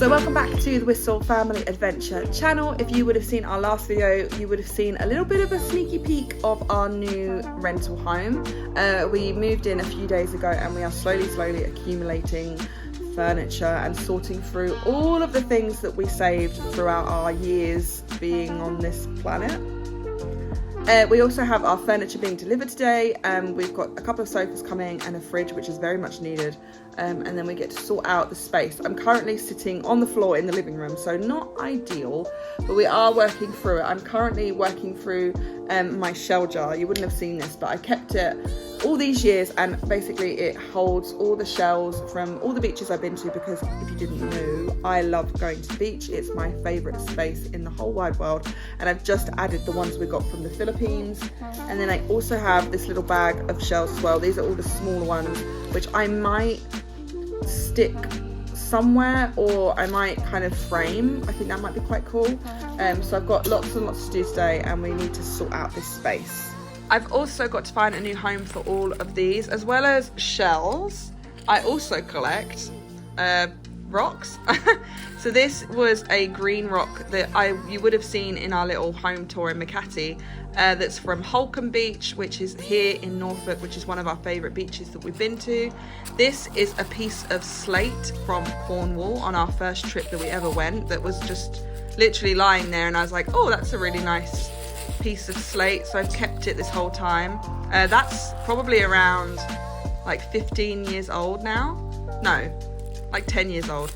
So welcome back to the Wistl Family Adventure channel. If you would have seen our last video, you would have seen a little bit of a sneaky peek of our new rental home. We moved in a few days ago and we are slowly accumulating furniture and sorting through all of the things that we saved throughout our years being on this planet. We also have our furniture being delivered today. We've got a couple of sofas coming and a fridge, which is very much needed. And then we get to sort out the space. I'm currently sitting on the floor in the living room, so not ideal, but we are working through it. I'm currently working through my shell jar. You wouldn't have seen this, but I kept it all these years, and basically it holds all the shells from all the beaches I've been to, because if you didn't know, I love going to the beach. It's my favorite space in the whole wide world, and I've just added the ones we got from the Philippines. And then I also have this little bag of shells as well. These are all the smaller ones, which I might stick somewhere, or I might kind of frame. I think that might be quite cool. So I've got lots and lots to do today, and we need to sort out this space. I've also got to find a new home for all of these, as well as shells. I also collect rocks. So this was a green rock that you would have seen in our little home tour in Makati. That's from Holcombe Beach, which is here in Norfolk, which is one of our favourite beaches that we've been to. This is a piece of slate from Cornwall on our first trip that we ever went, that was just literally lying there, and I was like, oh, that's a really nice piece of slate, so I've kept it this whole time. That's probably around like 15 years old now. No, like 10 years old.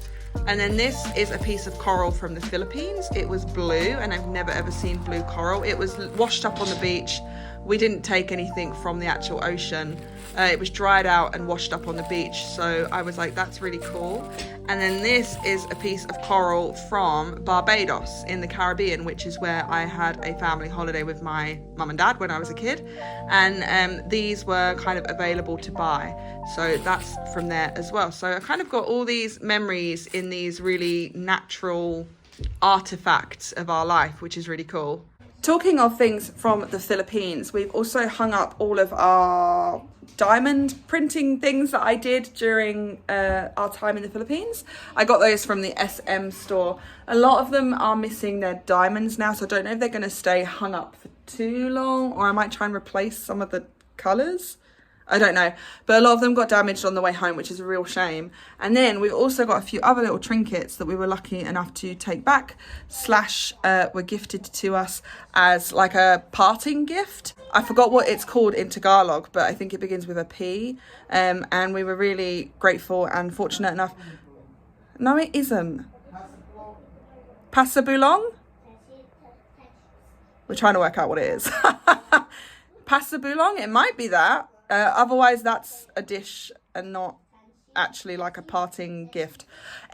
And then this is a piece of coral from the Philippines. It was blue, and I've never ever seen blue coral. It was washed up on the beach. We didn't take anything from the actual ocean. It was dried out and washed up on the beach. So I was like, that's really cool. And then this is a piece of coral from Barbados in the Caribbean, which is where I had a family holiday with my mum and dad when I was a kid. And these were kind of available to buy. So that's from there as well. So I kind of got all these memories in these really natural artifacts of our life, which is really cool. Talking of things from the Philippines, we've also hung up all of our diamond printing things that I did during our time in the Philippines. I got those from the SM store. A lot of them are missing their diamonds now, so I don't know if they're going to stay hung up for too long, or I might try and replace some of the colours. I don't know, but a lot of them got damaged on the way home, which is a real shame. And then we also got a few other little trinkets that we were lucky enough to take back / were gifted to us as like a parting gift. I forgot what it's called in Tagalog, but I think it begins with a P. And we were really grateful and fortunate enough. No, it isn't. Pasabulong? We're trying to work out what it is. Pasabulong? It might be that. Otherwise, that's a dish and not actually like a parting gift.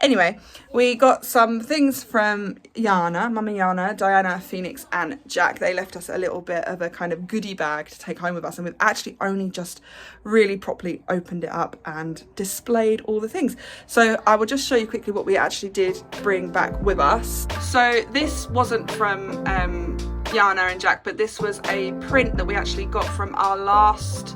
Anyway, we got some things from Yana, Mama Yana, Diana, Phoenix and Jack. They left us a little bit of a kind of goodie bag to take home with us, and we've actually only just really properly opened it up and displayed all the things. So I will just show you quickly what we actually did bring back with us. So this wasn't from Yana and Jack, but this was a print that we actually got from our last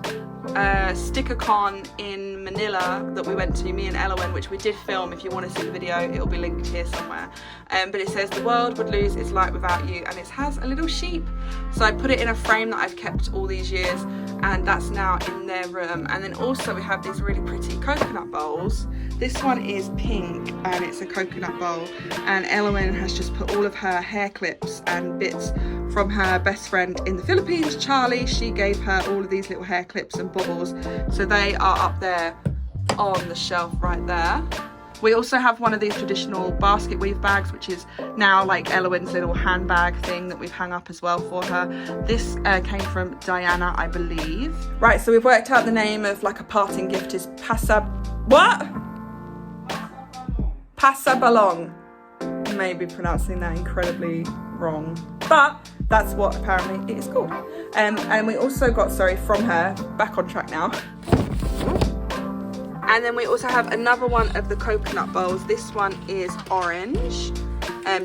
sticker con in Manila that we went to, me and Elowen, which we did film. If you want to see the video, it'll be linked here somewhere. But it says the world would lose its light without you, and it has a little sheep. So I put it in a frame that I've kept all these years, and that's now in their room. And then also we have these really pretty coconut bowls. This one is pink and it's a coconut bowl, and Elowen has just put all of her hair clips and bits from her best friend in the Philippines, Charlie. She gave her all of these little hair clips and baubles, so they are up there on the shelf right there. We also have one of these traditional basket weave bags, which is now like Elowen's little handbag thing that we've hung up as well for her. This came from Diana, I believe. Right, so we've worked out the name of like a parting gift is Pasabalong. Maybe pronouncing that incredibly wrong, but that's what apparently it is called. And we also got, from her, back on track now. And then we also have another one of the coconut bowls. This one is orange.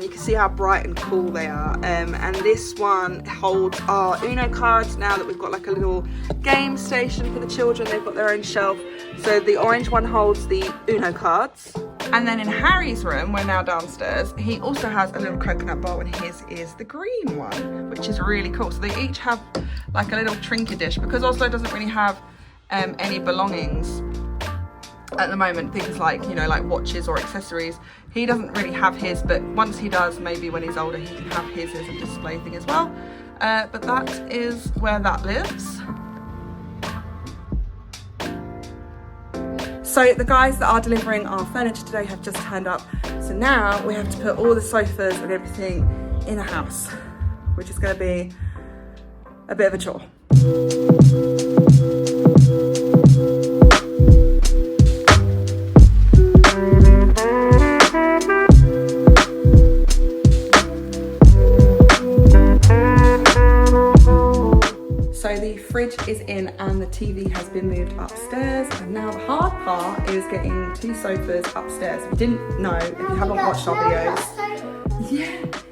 You can see how bright and cool they are. And this one holds our Uno cards now that we've got like a little game station for the children. They've got their own shelf. So the orange one holds the Uno cards. And then in Harry's room, we're now downstairs, he also has a little coconut bowl, and his is the green one, which is really cool. So they each have like a little trinket dish, because Oslo doesn't really have any belongings at the moment, things like, you know, like watches or accessories. He doesn't really have his, but once he does, maybe when he's older, he can have his as a display thing as well. But that is where that lives. So the guys that are delivering our furniture today have just turned up. So now we have to put all the sofas and everything in a house, which is going to be a bit of a chore. Fridge is in and the TV has been moved upstairs, and now the hard part is getting 2 sofas upstairs. If you didn't know, if you haven't watched our videos,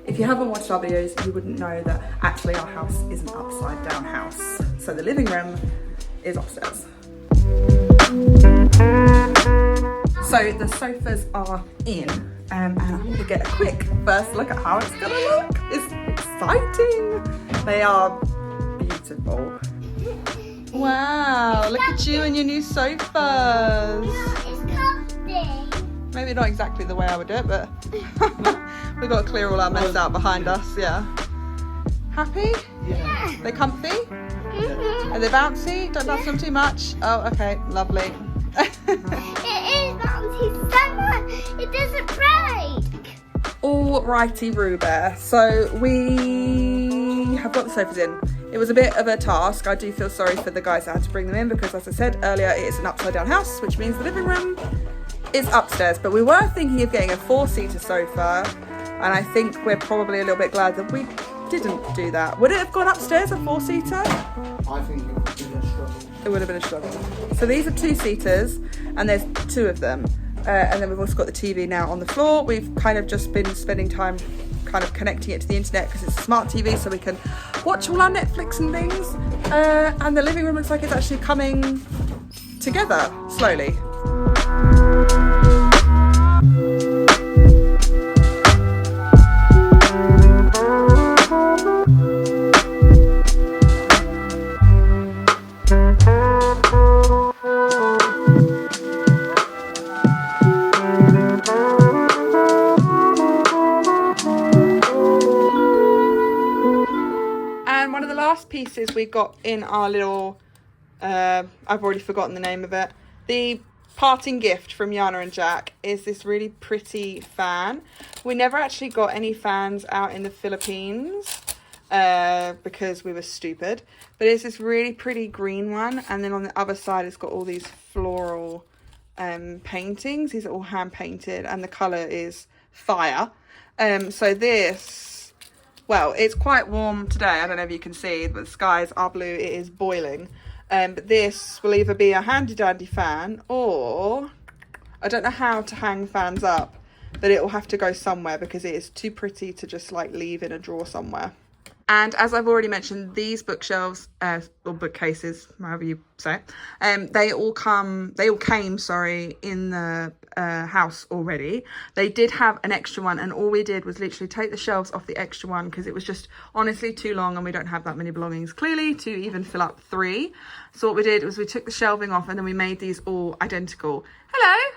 if you haven't watched our videos, you wouldn't know that actually our house is an upside down house. So the living room is upstairs. So the sofas are in, and I'm going to get a quick first look at how it's going to look. It's exciting. They are beautiful. Wow, look at you and your new sofas. It's comfy. Maybe not exactly the way I would do it, but we've got to clear all our mess out behind us, yeah. Happy? Yeah. They comfy? Mm-hmm. Are they bouncy? Don't bounce them too much. Oh, okay, lovely. It is bouncy so much, it doesn't break. Alrighty, Ruber. So we have got the sofas in. It was a bit of a task. I do feel sorry for the guys that had to bring them in, because as I said earlier, it is an upside down house, which means the living room is upstairs. But we were thinking of getting a 4-seater sofa, and I think we're probably a little bit glad that we didn't do that. Would it have gone upstairs, a 4-seater? I think it would have been a struggle. It would have been a struggle. So these are 2-seaters, and there's 2 of them. And then we've also got the TV now on the floor. We've kind of just been spending time kind of connecting it to the internet, because it's a smart TV, so we can watch all our Netflix and things. And the living room looks like it's actually coming together slowly. Pieces we got in our little I've already forgotten the name of it, the parting gift from Yana and Jack, is this really pretty fan. We never actually got any fans out in the Philippines because we were stupid, but it's this really pretty green one, and then on the other side it's got all these floral paintings. These are all hand painted, and the color is fire. So this, well, it's quite warm today. I don't know if you can see, but the skies are blue. It is boiling. But this will either be a handy dandy fan, or I don't know how to hang fans up, but it will have to go somewhere, because it is too pretty to just like leave in a drawer somewhere. And as I've already mentioned, these bookshelves, or bookcases, however you say it, they all came, in the house already. They did have an extra one, and all we did was literally take the shelves off the extra one, because it was just honestly too long, and we don't have that many belongings clearly to even fill up 3. So what we did was we took the shelving off, and then we made these all identical. Hello.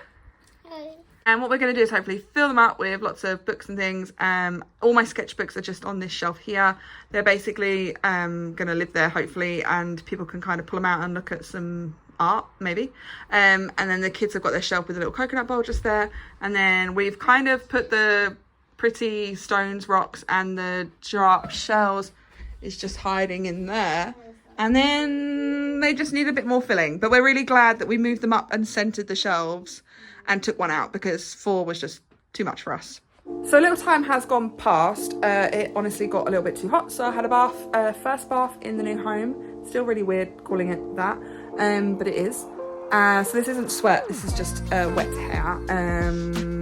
Hello. And what we're going to do is hopefully fill them up with lots of books and things. All my sketchbooks are just on this shelf here. They're basically going to live there, hopefully, and people can kind of pull them out and look at some art, maybe. And then the kids have got their shelf with a little coconut bowl just there. And then we've kind of put the pretty stones, rocks, and the sharp shells is just hiding in there. And then they just need a bit more filling. But we're really glad that we moved them up and centered the shelves and took one out, because 4 was just too much for us. So a little time has gone past. It honestly got a little bit too hot, so I had a bath, first bath in the new home. Still really weird calling it that, but it is. So this isn't sweat, this is just wet hair.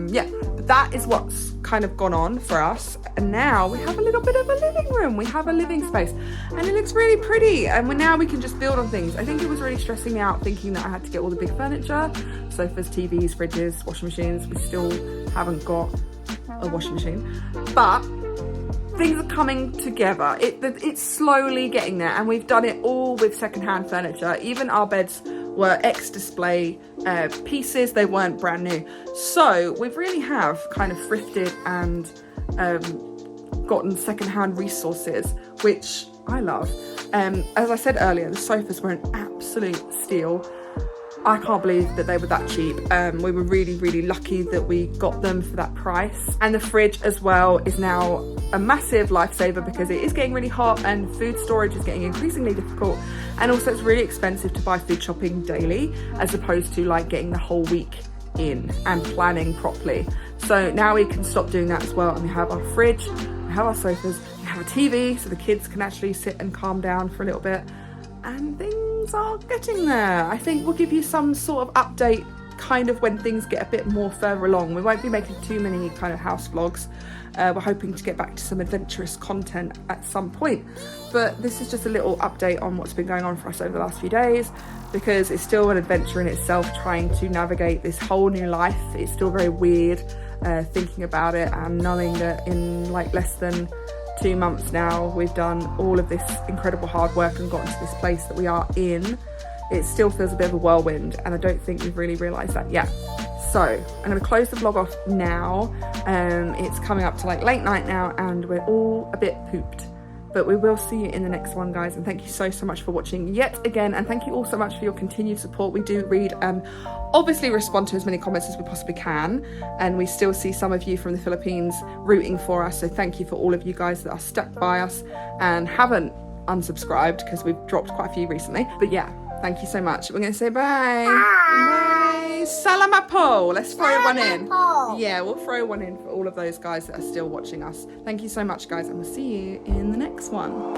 Yeah, but that is what's kind of gone on for us. And now we have a little bit of a living room. We have a living space and it looks really pretty. And now we can just build on things. I think it was really stressing me out thinking that I had to get all the big furniture, sofas, TVs, fridges, washing machines. We still haven't got a washing machine, but things are coming together. It's slowly getting there, and we've done it all with secondhand furniture. Even our beds were ex-display pieces. They weren't brand new. So we really have kind of thrifted and gotten secondhand resources, which I love. As I said earlier, the sofas were an absolute steal. I can't believe that they were that cheap. We were really, really lucky that we got them for that price. And the fridge as well is now a massive lifesaver because it is getting really hot and food storage is getting increasingly difficult. And also it's really expensive to buy food shopping daily as opposed to like getting the whole week in and planning properly. So now we can stop doing that as well. And we have our fridge, we have our sofas, we have a TV so the kids can actually sit and calm down for a little bit. And things are getting there. I think we'll give you some sort of update kind of when things get a bit more further along. We won't be making too many kind of house vlogs. We're hoping to get back to some adventurous content at some point. But this is just a little update on what's been going on for us over the last few days, because it's still an adventure in itself trying to navigate this whole new life. It's still very weird thinking about it and knowing that in like less than 2 months now we've done all of this incredible hard work and gotten to this place that we are in. It still feels a bit of a whirlwind, and I don't think we've really realised that yet. So I'm going to close the vlog off now. It's coming up to like late night now and we're all a bit pooped, but we will see you in the next one, guys. And thank you so much for watching yet again, and thank you all so much for your continued support. We do read obviously respond to as many comments as we possibly can, and we still see some of you from the Philippines rooting for us, so thank you for all of you guys that are stuck by us and haven't unsubscribed, because we've dropped quite a few recently. But yeah, thank you so much. We're going to say bye. Bye. Salamat po. Let's throw one in. Yeah, we'll throw one in for all of those guys that are still watching us. Thank you so much, guys, and we'll see you in the next one.